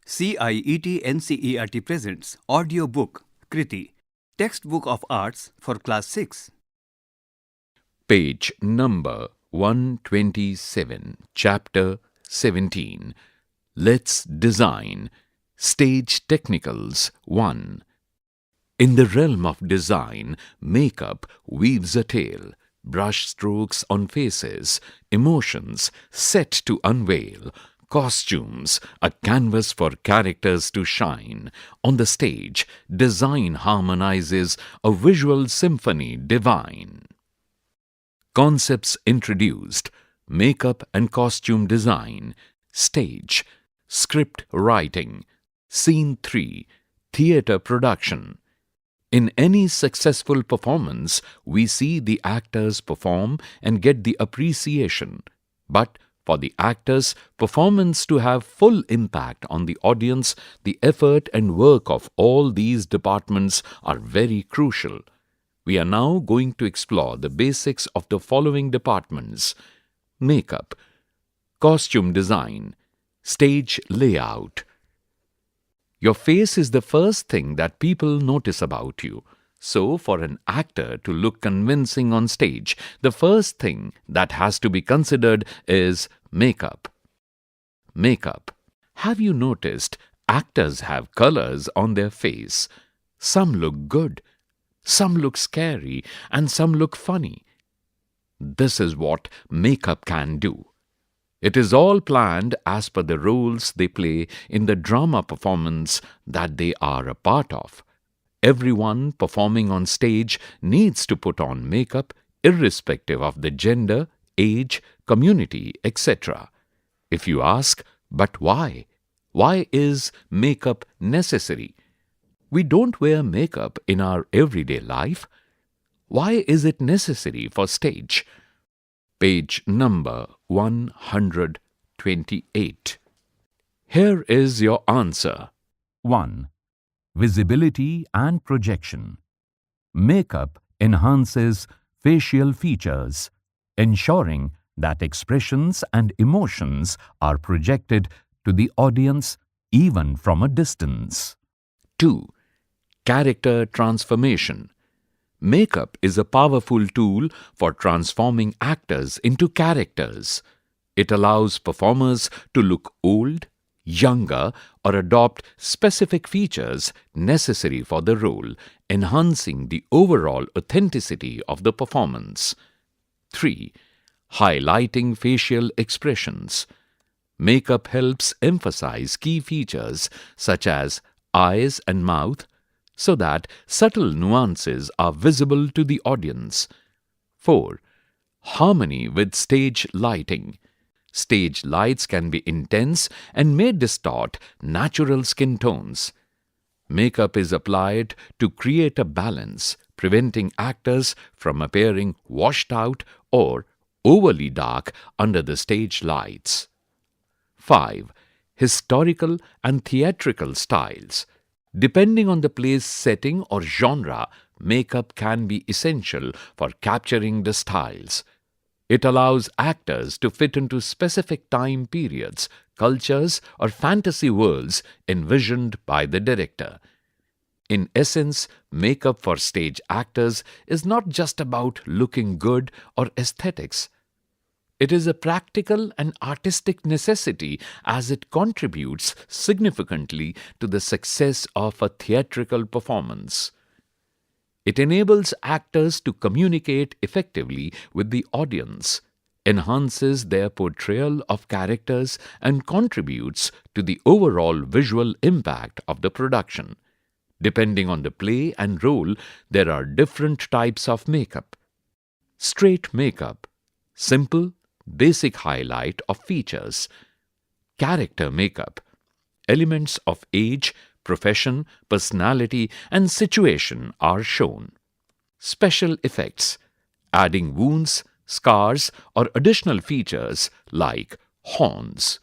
CIET NCERT presents audio book Kriti, textbook of arts for class 6. Page number 127, chapter 17. Let's design. Stage Technicals 1. In the realm of design, makeup weaves a tale. Brush strokes on faces, emotions set to unveil, costumes, a canvas for characters to shine. On the stage, design harmonizes a visual symphony divine. Concepts introduced: makeup and costume design, stage, script writing, scene 3, theatre production. In any successful performance, we see the actors perform and get the appreciation. But for the actors' performance to have full impact on the audience, the effort and work of all these departments are very crucial. We are now going to explore the basics of the following departments: makeup, costume design, stage layout. Your face is the first thing that people notice about you. So, for an actor to look convincing on stage, the first thing that has to be considered is makeup. Makeup. Have you noticed actors have colors on their face? Some look good, some look scary, and some look funny. This is what makeup can do. It is all planned as per the roles they play in the drama performance that they are a part of. Everyone performing on stage needs to put on makeup irrespective of the gender, age, community, etc. If you ask, but why? Why is makeup necessary? We don't wear makeup in our everyday life. Why is it necessary for stage? Page number 128. Here is your answer. 1. Visibility and projection. Makeup enhances facial features, ensuring that expressions and emotions are projected to the audience even from a distance. 2. Character transformation. Makeup is a powerful tool for transforming actors into characters. It allows performers to look old, younger, or adopt specific features necessary for the role, enhancing the overall authenticity of the performance. 3. Highlighting facial expressions. Makeup helps emphasize key features such as eyes and mouth, so that subtle nuances are visible to the audience. 4. Harmony with stage lighting. Stage lights can be intense and may distort natural skin tones. Makeup is applied to create a balance, preventing actors from appearing washed out or overly dark under the stage lights. 5. Historical and theatrical styles. Depending on the play's setting or genre, makeup can be essential for capturing the styles. It allows actors to fit into specific time periods, cultures, or fantasy worlds envisioned by the director. In essence, makeup for stage actors is not just about looking good or aesthetics. It is a practical and artistic necessity as it contributes significantly to the success of a theatrical performance. It enables actors to communicate effectively with the audience, enhances their portrayal of characters, and contributes to the overall visual impact of the production. Depending on the play and role, there are different types of makeup. Straight makeup, simple, basic highlight of features. Character makeup, elements of age, profession, personality, and situation are shown. Special effects, adding wounds, scars, or additional features like horns.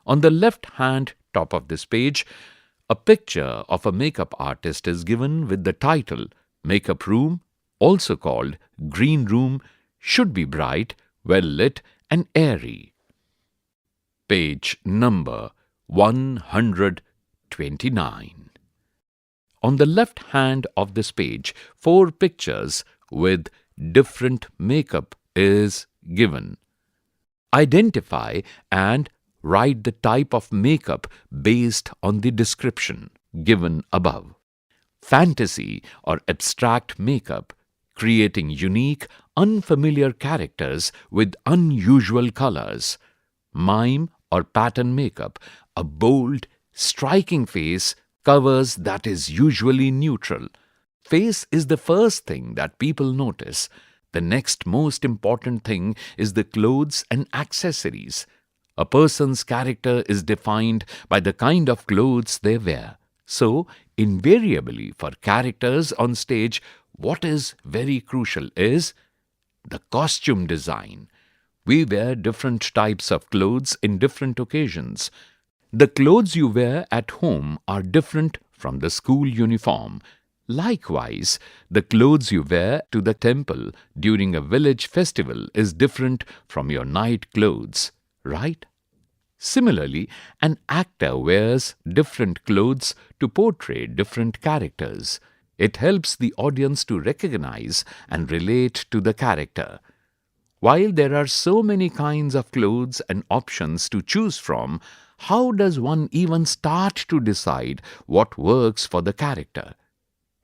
On the left-hand top of this page, a picture of a makeup artist is given with the title Makeup Room, also called Green Room, should be bright, well lit, and airy. Page number 129. On the left hand of this page, 4 pictures with different makeup is given. Identify and write the type of makeup based on the description given above. Fantasy or abstract makeup, creating unique, unfamiliar characters with unusual colors. Mime or pattern makeup, a bold, striking face covers that is usually neutral. Face is the first thing that people notice. The next most important thing is the clothes and accessories. A person's character is defined by the kind of clothes they wear. So, invariably for characters on stage, what is very crucial is the costume design. We wear different types of clothes in different occasions. The clothes you wear at home are different from the school uniform. Likewise, the clothes you wear to the temple during a village festival is different from your night clothes, right? Similarly, an actor wears different clothes to portray different characters. It helps the audience to recognize and relate to the character. While there are so many kinds of clothes and options to choose from, how does one even start to decide what works for the character?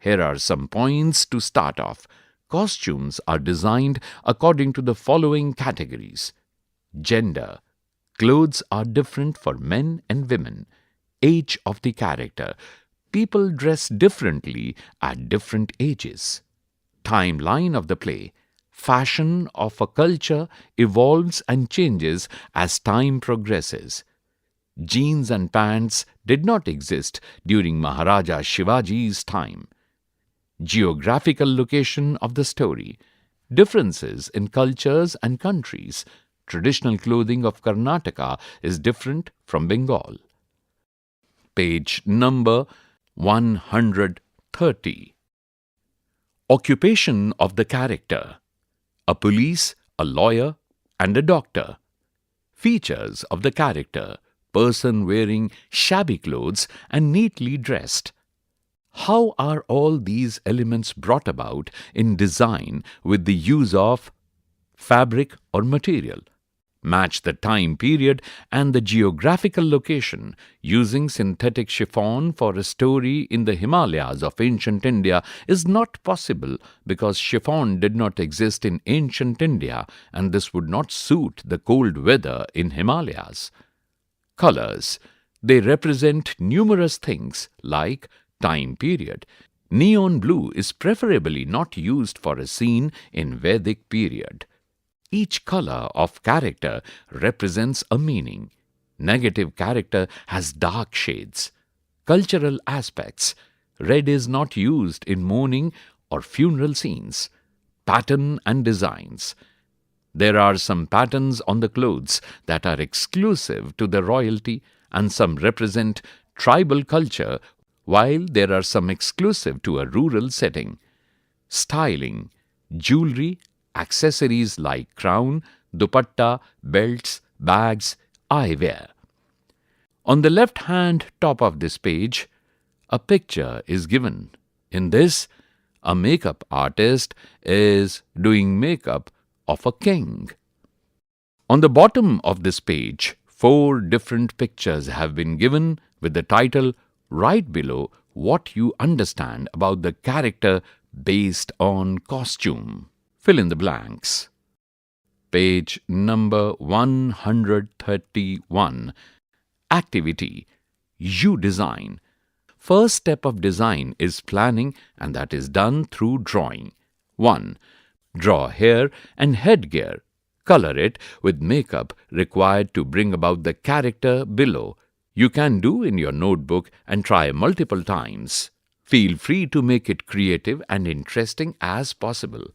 Here are some points to start off. Costumes are designed according to the following categories. Gender. Clothes are different for men and women. Age of the character. People dress differently at different ages. Timeline of the play. Fashion of a culture evolves and changes as time progresses. Jeans and pants did not exist during Maharaja Shivaji's time. Geographical location of the story. Differences in cultures and countries. Traditional clothing of Karnataka is different from Bengal. Page number 130. Occupation of the character. A police, a lawyer, and a doctor. Features of the character. Person wearing shabby clothes and neatly dressed. How are all these elements brought about in design with the use of fabric or material? Match the time period and the geographical location. Using synthetic chiffon for a story in the Himalayas of ancient India is not possible because chiffon did not exist in ancient India and this would not suit the cold weather in Himalayas. Colors. They represent numerous things like time period. Neon blue is preferably not used for a scene in Vedic period. Each color of character represents a meaning. Negative character has dark shades. Cultural aspects. Red is not used in mourning or funeral scenes. Pattern and designs. There are some patterns on the clothes that are exclusive to the royalty and some represent tribal culture, while there are some exclusive to a rural setting. Styling. Jewelry, accessories like crown, dupatta, belts, bags, eyewear. On the left hand top of this page, a picture is given. In this, a makeup artist is doing makeup of a king. On the bottom of this page, 4 different pictures have been given with the title right below what you understand about the character based on costume. Fill in the blanks. Page number 131. Activity. You design. First step of design is planning and that is done through drawing. 1. Draw hair and headgear. Color it with makeup required to bring about the character below. You can do in your notebook and try multiple times. Feel free to make it creative and interesting as possible.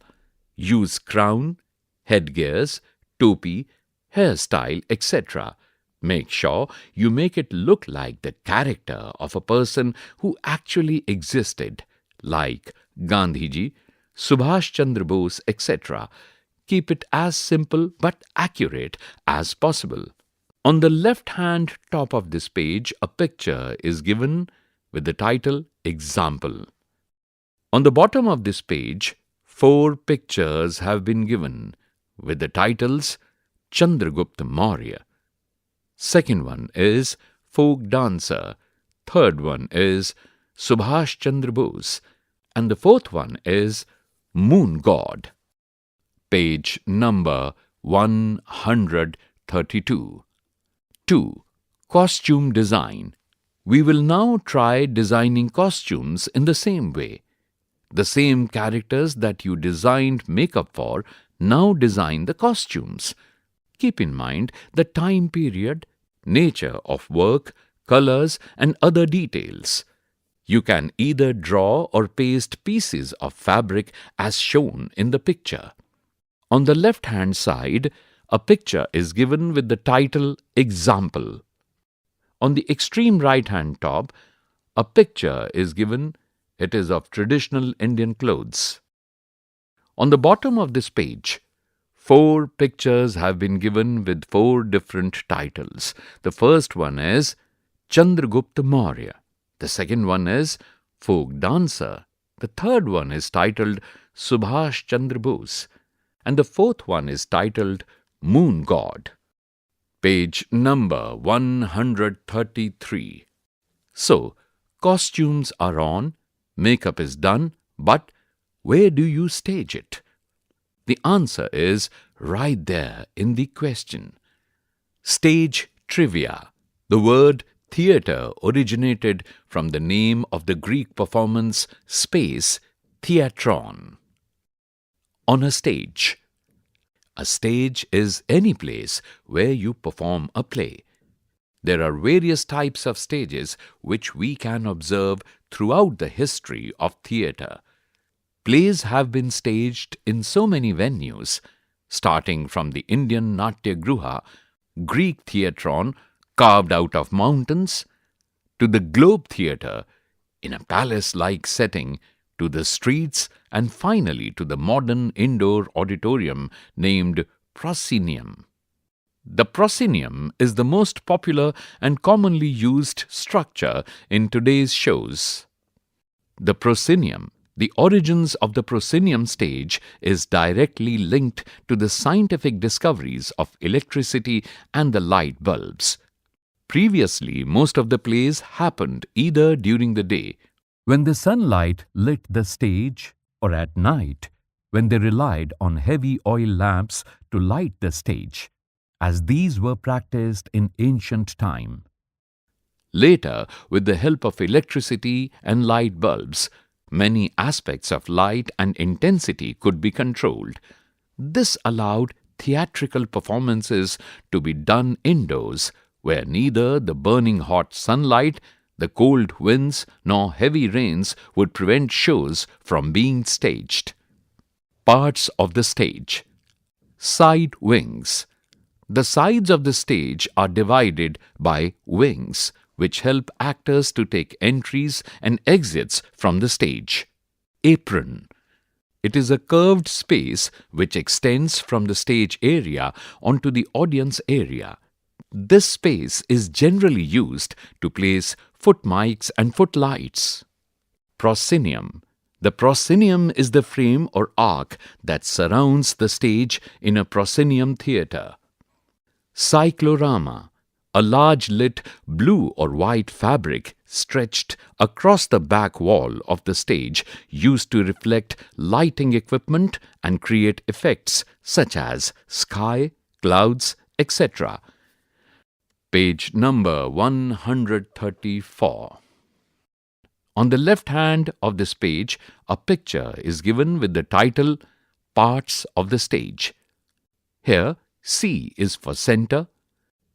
Use crown, headgears, topi, hairstyle, etc. Make sure you make it look like the character of a person who actually existed, like Gandhiji, Subhash Chandra Bose, etc. Keep it as simple but accurate as possible. On the left-hand top of this page, a picture is given with the title Example. On the bottom of this page, 4 pictures have been given with the titles Chandragupta Maurya. Second one is Folk Dancer. Third one is Subhash Chandra Bose. And the fourth one is Moon God. Page number 132. 2. Costume design. We will now try designing costumes in the same way. The same characters that you designed makeup for, now design the costumes. Keep in mind the time period, nature of work, colors, and other details. You can either draw or paste pieces of fabric as shown in the picture. On the left-hand side, a picture is given with the title Example. On the extreme right-hand top, a picture is given. It is of traditional Indian clothes. On the bottom of this page, 4 pictures have been given with 4 different titles. The first one is Chandragupta Maurya. The second one is Folk Dancer. The third one is titled Subhash Chandra Bose. And the fourth one is titled Moon God. Page number 133. So, costumes are on, makeup is done, but where do you stage it? The answer is right there in the question. Stage trivia. The word theatre originated from the name of the Greek performance space, theatron. On a stage. A stage is any place where you perform a play. There are various types of stages which we can observe throughout the history of theatre. Plays have been staged in so many venues, starting from the Indian Natya Gruha, Greek theatron carved out of mountains, to the Globe Theatre in a palace-like setting, to the streets, and finally to the modern indoor auditorium named proscenium. The proscenium is the most popular and commonly used structure in today's shows. The proscenium, the origins of the proscenium stage, is directly linked to the scientific discoveries of electricity and the light bulbs. Previously, most of the plays happened either during the day, when the sunlight lit the stage, or at night, when they relied on heavy oil lamps to light the stage, as these were practiced in ancient time. Later, with the help of electricity and light bulbs, many aspects of light and intensity could be controlled. This allowed theatrical performances to be done indoors, where neither the burning hot sunlight, the cold winds, nor heavy rains would prevent shows from being staged. Parts of the stage. Side wings. The sides of the stage are divided by wings, which help actors to take entries and exits from the stage. Apron. It is a curved space which extends from the stage area onto the audience area. This space is generally used to place foot mics and footlights. Proscenium. The proscenium is the frame or arc that surrounds the stage in a proscenium theatre. Cyclorama. A large lit blue or white fabric stretched across the back wall of the stage, used to reflect lighting equipment and create effects such as sky, clouds, etc. Page number 134. On the left hand of this page, a picture is given with the title Parts of the Stage. Here, C is for center,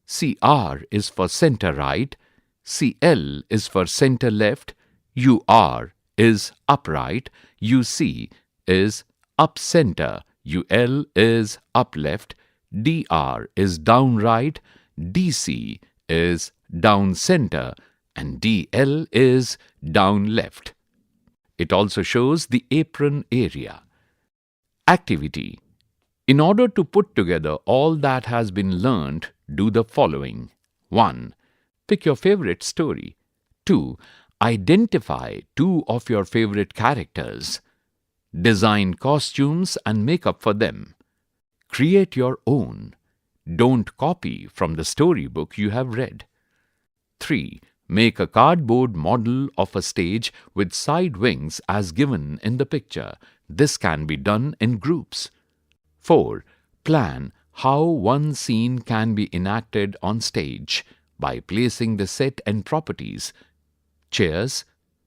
CR is for center right, CL is for center left, UR is upright, UC is up center, UL is up left, DR is down right, DC is down center, and DL is down left. It also shows the apron area. Activity. In order to put together all that has been learned do the following. 1. Pick your favorite story. 2. Identify 2 of your favorite characters. Design costumes and makeup for them. Create your own. Don't copy from the storybook you have read. 3. Make a cardboard model of a stage with side wings as given in the picture. This can be done in groups. 4. Plan how one scene can be enacted on stage by placing the set and properties, chairs,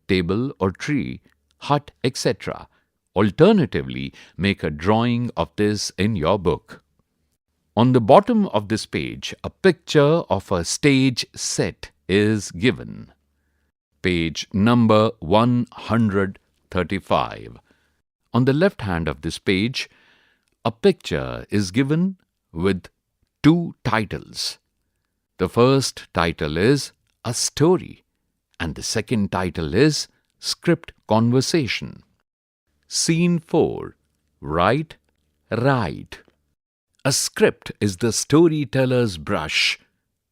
table or tree, hut, etc. Alternatively, make a drawing of this in your book. On the bottom of this page, a picture of a stage set is given. Page number 135. On the left hand of this page, a picture is given with 2 titles. The first title is A Story and the second title is Script Conversation. Scene 4. Write, Write. A script is the storyteller's brush,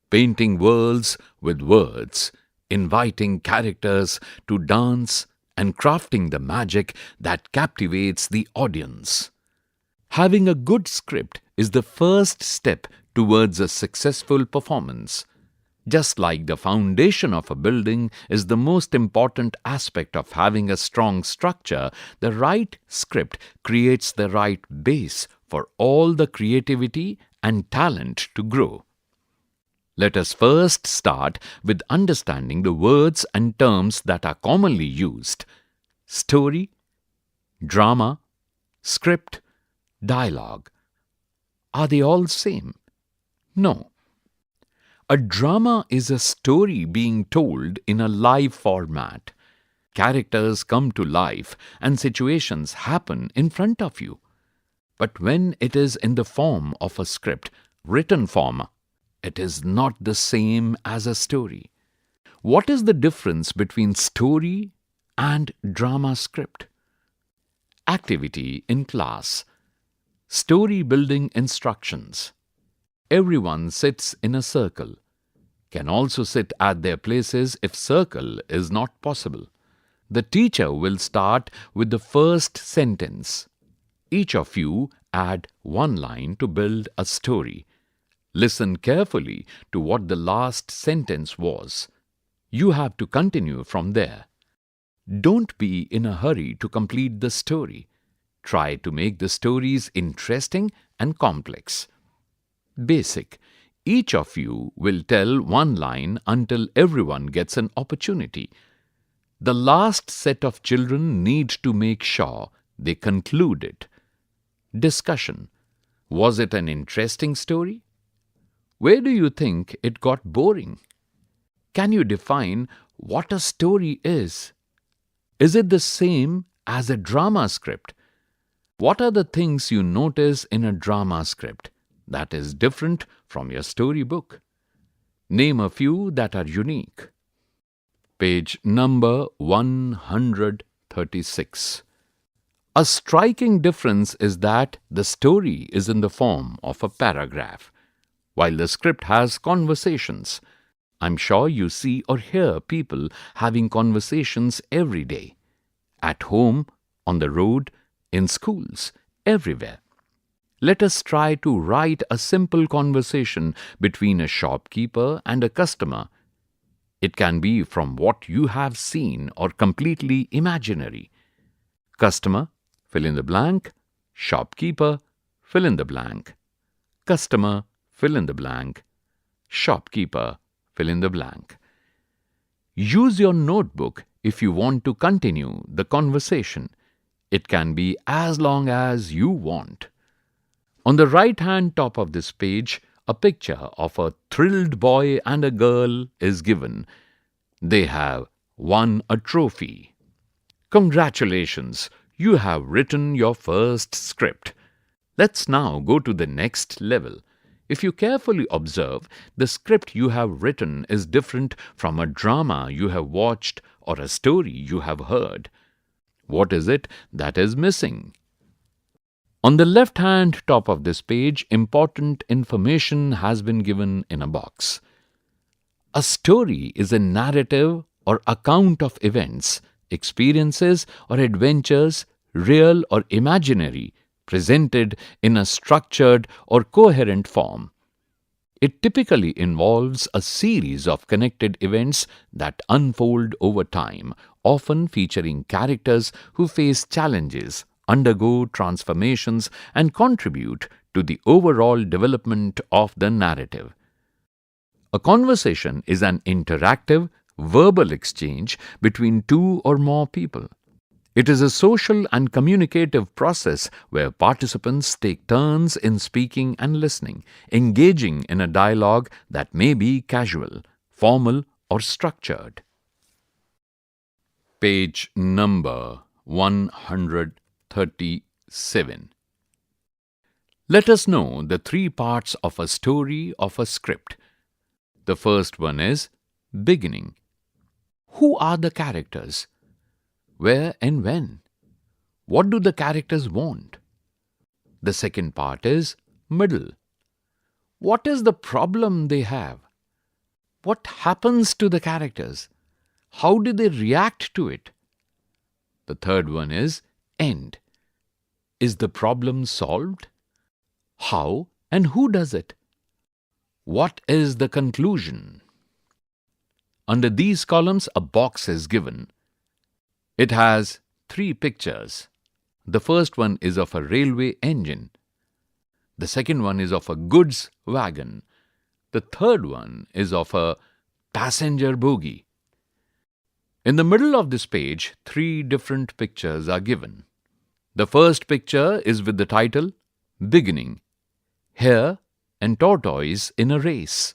painting worlds with words, inviting characters to dance and crafting the magic that captivates the audience. Having a good script is the first step towards a successful performance. Just like the foundation of a building is the most important aspect of having a strong structure, the right script creates the right base for all the creativity and talent to grow. Let us first start with understanding the words and terms that are commonly used. Story, drama, script, dialogue. Are they all same? No. A drama is a story being told in a live format. Characters come to life and situations happen in front of you. But when it is in the form of a script, written form, it is not the same as a story. What is the difference between story and drama script? Activity in class. Story building instructions. Everyone sits in a circle. Can also sit at their places if circle is not possible. The teacher will start with the first sentence. Each of you add 1 line to build a story. Listen carefully to what the last sentence was. You have to continue from there. Don't be in a hurry to complete the story. Try to make the stories interesting and complex. Basic. Each of you will tell 1 line until everyone gets an opportunity. The last set of children need to make sure they conclude it. Discussion. Was it an interesting story? Where do you think it got boring? Can you define what a story is? Is it the same as a drama script? What are the things you notice in a drama script that is different from your storybook? Name a few that are unique. Page number 136. A striking difference is that the story is in the form of a paragraph, while the script has conversations. I'm sure you see or hear people having conversations every day. At home, on the road, in schools, everywhere. Let us try to write a simple conversation between a shopkeeper and a customer. It can be from what you have seen or completely imaginary. Customer, fill in the blank. Shopkeeper, fill in the blank. Customer, fill in the blank. Shopkeeper, fill in the blank. Use your notebook if you want to continue the conversation. It can be as long as you want. On the right-hand top of this page, a picture of a thrilled boy and a girl is given. They have won a trophy. Congratulations, you have written your first script. Let's now go to the next level. If you carefully observe, the script you have written is different from a drama you have watched or a story you have heard. What is it that is missing? On the left-hand top of this page, important information has been given in a box. A story is a narrative or account of events, experiences, or adventures, real or imaginary, presented in a structured or coherent form. It typically involves a series of connected events that unfold over time, often featuring characters who face challenges, undergo transformations, and contribute to the overall development of the narrative. A conversation is an interactive, verbal exchange between two or more people. It is a social and communicative process where participants take turns in speaking and listening, engaging in a dialogue that may be casual, formal, or structured. Page number 137. Let us know the three parts of a story of a script. The first one is beginning. Who are the characters? Where and when? What do the characters want? The second part is middle. What is the problem they have? What happens to the characters? How do they react to it? The third one is end. Is the problem solved? How and who does it? What is the conclusion? Under these columns, a box is given. It has three pictures. The first one is of a railway engine. The second one is of a goods wagon. The third one is of a passenger bogie. In the middle of this page, three different pictures are given. The first picture is with the title Beginning, Hare and Tortoise in a Race.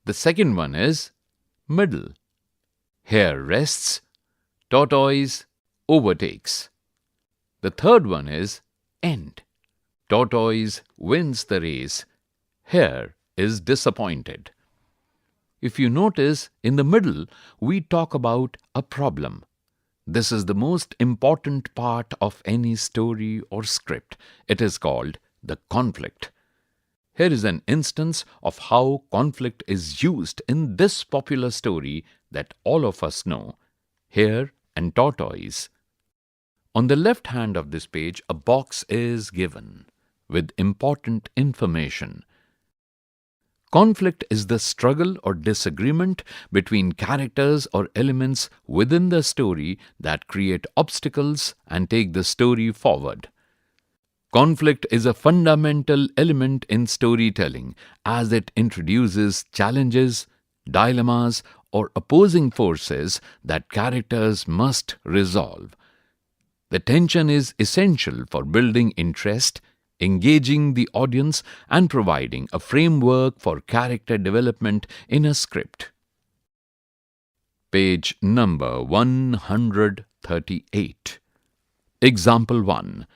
The second one is Middle, Hare rests, Tortoise overtakes. The third one is End. Tortoise wins the race. Hare is disappointed. If you notice, in the middle, we talk about a problem. This is the most important part of any story or script. It is called the conflict. Here is an instance of how conflict is used in this popular story that all of us know, Hare and Tortoise. On the left hand of this page, a box is given with important information. Conflict is the struggle or disagreement between characters or elements within the story that create obstacles and take the story forward. Conflict is a fundamental element in storytelling as it introduces challenges, dilemmas, or opposing forces that characters must resolve. The tension is essential for building interest, engaging the audience, and providing a framework for character development in a script. Page number 138. Example 1.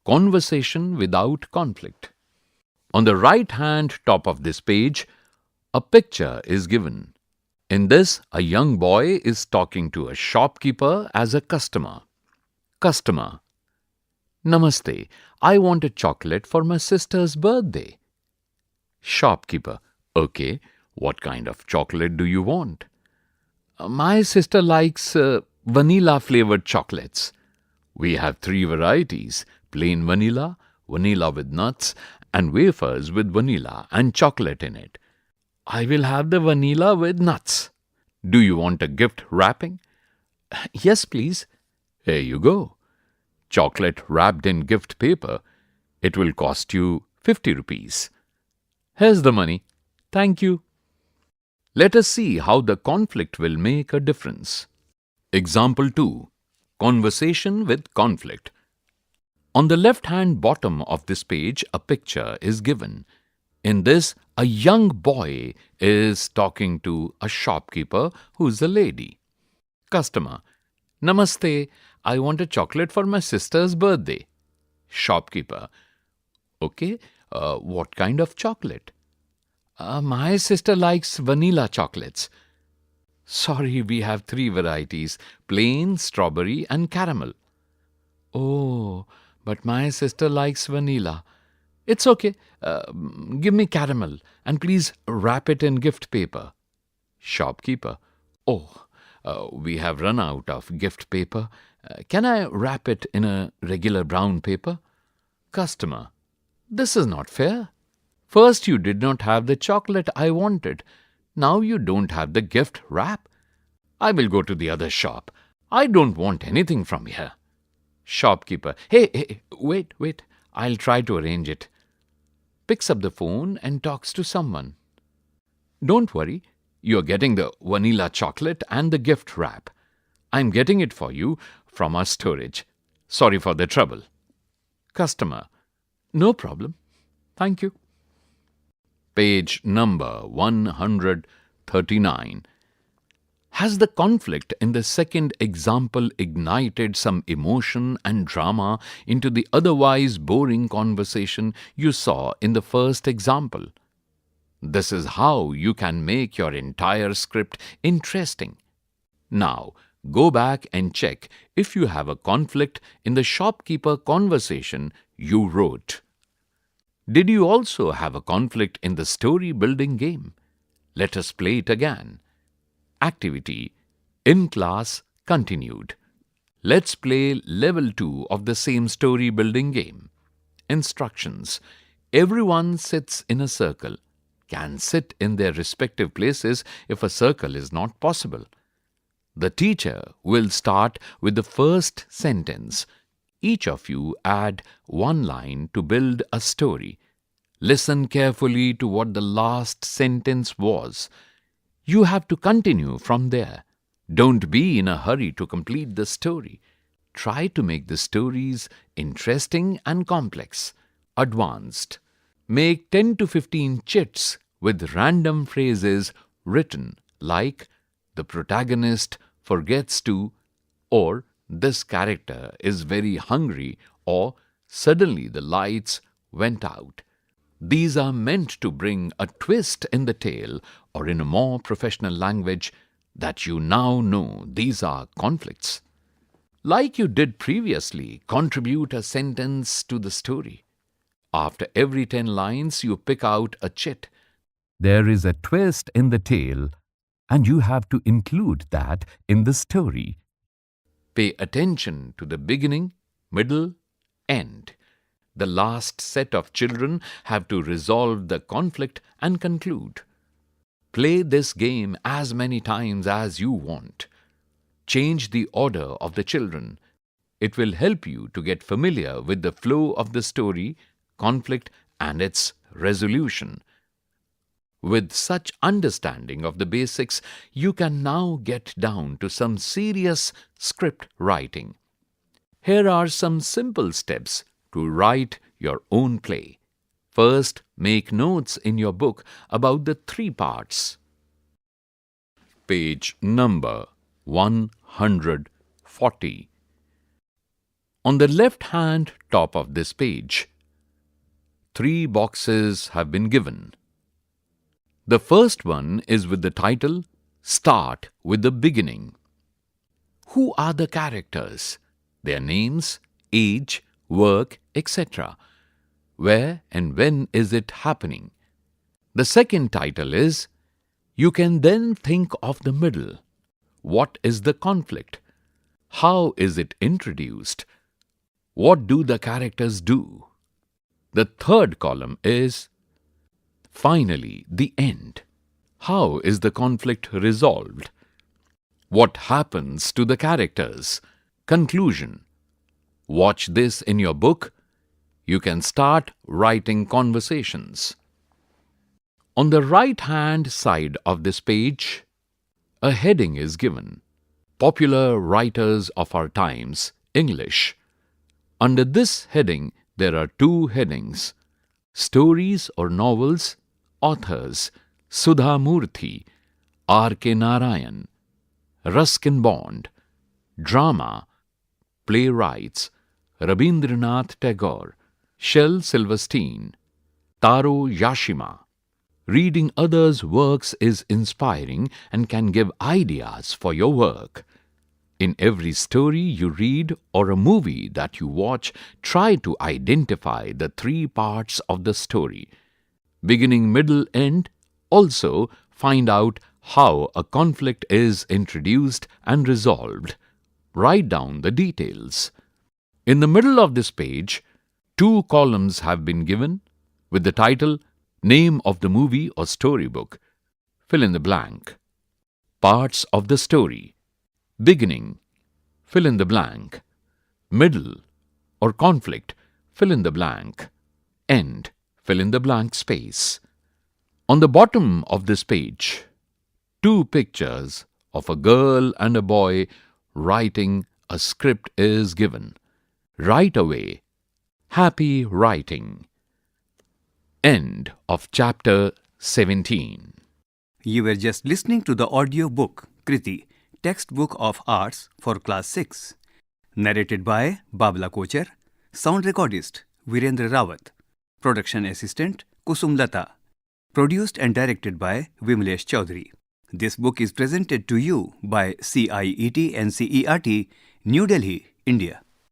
Conversation without conflict. On the right-hand top of this page, a picture is given. In this, a young boy is talking to a shopkeeper as a customer. Customer: Namaste, I want a chocolate for my sister's birthday. Shopkeeper: Okay, what kind of chocolate do you want? My sister likes vanilla flavored chocolates. We have three varieties: plain vanilla, vanilla with nuts, and wafers with vanilla and chocolate in it. I will have the vanilla with nuts. Do you want a gift wrapping? Yes, please. Here you go. Chocolate wrapped in gift paper. It will cost you 50 rupees. Here's the money. Thank you. Let us see how the conflict will make a difference. Example 2. Conversation with conflict. On the left-hand bottom of this page, a picture is given. In this, a young boy is talking to a shopkeeper who's a lady. Customer: Namaste, I want a chocolate for my sister's birthday. Shopkeeper: Okay, what kind of chocolate? My sister likes vanilla chocolates. Sorry, we have three varieties: plain, strawberry, and caramel. Oh, But my sister likes vanilla. It's okay. Give me caramel and please wrap it in gift paper. Shopkeeper. Oh, we have run out of gift paper. Can I wrap it in a regular brown paper? Customer. This is not fair. First you did not have the chocolate I wanted. Now you don't have the gift wrap. I will go to the other shop. I don't want anything from here. Shopkeeper. Hey, wait. I'll try to arrange it. Picks up the phone and talks to someone. Don't worry. You're getting the vanilla chocolate and the gift wrap. I'm getting it for you from our storage. Sorry for the trouble. Customer. No problem. Thank you. Page number 139. Has the conflict in the second example ignited some emotion and drama into the otherwise boring conversation you saw in the first example? This is how you can make your entire script interesting. Now, go back and check if you have a conflict in the shopkeeper conversation you wrote. Did you also have a conflict in the story building game? Let us play it again. Activity in class continued. Let's play level 2 of the same story building game. Instructions. Everyone sits in a circle. Can sit in their respective places if a circle is not possible. The teacher will start with the first sentence. Each of you add one line to build a story. Listen carefully to what the last sentence was. You have to continue from there. Don't be in a hurry to complete the story. Try to make the stories interesting and complex. Advanced. Make 10 to 15 chits with random phrases written like the protagonist forgets to, or this character is very hungry, or suddenly the lights went out. These are meant to bring a twist in the tale, or in a more professional language that you now know these are conflicts. Like you did previously, contribute a sentence to the story. After every 10 lines, you pick out a chit. There is a twist in the tale, and you have to include that in the story. Pay attention to the beginning, middle, end. The last set of children have to resolve the conflict and conclude. Play this game as many times as you want. Change the order of the children. It will help you to get familiar with the flow of the story, conflict, and its resolution. With such understanding of the basics, you can now get down to some serious script writing. Here are some simple steps to write your own play. First, make notes in your book about the 3 parts. Page number 140. On the left-hand top of this page, 3 boxes have been given. The first one is with the title, Start with the Beginning. Who are the characters? Their names, age, work, etc. Where and when is it happening? The second title is, You can then think of the middle. What is the conflict? How is it introduced? What do the characters do? The third column is, Finally, the end. How is the conflict resolved? What happens to the characters? Conclusion. Watch this in your book. You can start writing conversations. On the right-hand side of this page, a heading is given. Popular writers of our times, English. Under this heading, there are 2 headings. Stories or novels, authors, Sudha Murthy, R.K. Narayan, Ruskin Bond. Drama, playwrights, Rabindranath Tagore, Shel Silverstein, Taro Yashima. Reading others' works is inspiring and can give ideas for your work. In every story you read or a movie that you watch, try to identify the three parts of the story. Beginning, middle, end. Also, find out how a conflict is introduced and resolved. Write down the details. In the middle of this page, two columns have been given with the title, name of the movie or storybook. Fill in the blank. Parts of the story. Beginning. Fill in the blank. Middle or conflict. Fill in the blank. End. Fill in the blank space. On the bottom of this page, two pictures of a girl and a boy writing a script is given. Right away. Happy writing. End of chapter 17. You were just listening to the audio book Kriti, Textbook of Arts for Class 6, narrated by Babla Kochar, sound recordist Virendra Rawat, production assistant Kusum Lata, produced and directed by Vimlesh Chaudhary. This book is presented to you by CIET NCERT, New Delhi, India.